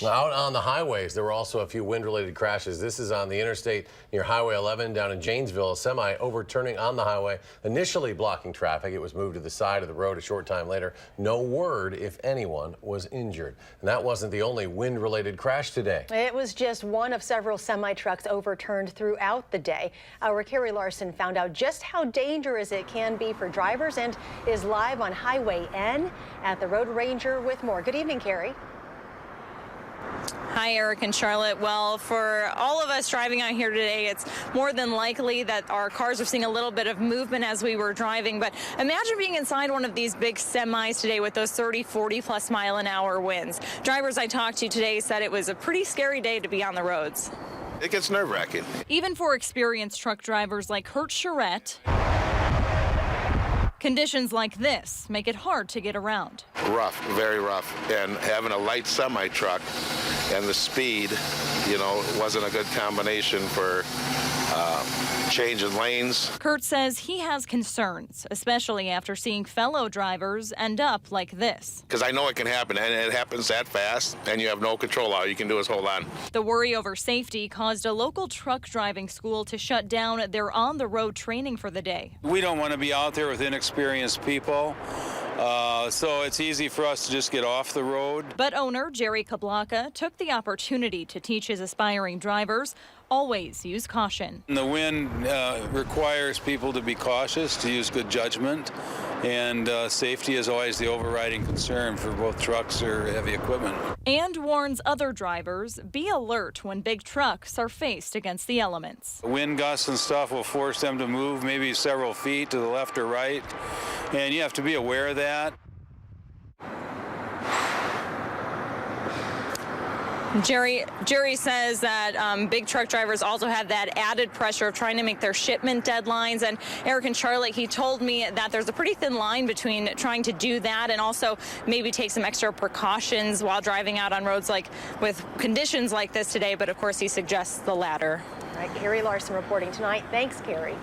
Out on the highways, there were also a few wind-related crashes. This is on the interstate near Highway 11 down in Janesville. A semi overturning on the highway, initially blocking traffic. It was moved to the side of the road a short time later. No word if anyone was injured. And that wasn't the only wind-related crash today. It was just one of several semi-trucks overturned throughout the day. Our Carrie Larsen found out just how dangerous it can be for drivers and is live on Highway N at the Road Ranger with more. Good evening, Carrie. Hi, Eric and Charlotte. Well, for all of us driving out here today, it's more than likely that our cars are seeing a little bit of movement as we were driving. But imagine being inside one of these big semis today with those 30, 40+ mile-an-hour winds. Drivers I talked to today said it was a pretty scary day to be on the roads. It gets nerve-wracking. Even for experienced truck drivers like Kurt Charette, conditions like this make it hard to get around. Rough, very rough. And having a light semi-truck and the speed, wasn't a good combination for changing lanes. Kurt says he has concerns, especially after seeing fellow drivers end up like this. Because I know it can happen, and it happens that fast, and you have no control. All you can do is hold on. The worry over safety caused a local truck driving school to shut down their on-the-road training for the day. We don't want to be out there with inexperienced people. So it's easy for us to just get off the road. But owner Jerry Klabacka took the opportunity to teach his aspiring drivers always use caution. The wind requires people to be cautious, to use good judgment, and safety is always the overriding concern for both trucks or heavy equipment. And warns other drivers, be alert when big trucks are faced against the elements. Wind gusts and stuff will force them to move maybe several feet to the left or right, and you have to be aware of that. Jerry says that big truck drivers also have that added pressure of trying to make their shipment deadlines. And Eric and Charlotte, he told me that there's a pretty thin line between trying to do that and also maybe take some extra precautions while driving out on roads like with conditions like this today. But of course, he suggests the latter. All right, Carrie Larsen reporting tonight. Thanks, Carrie.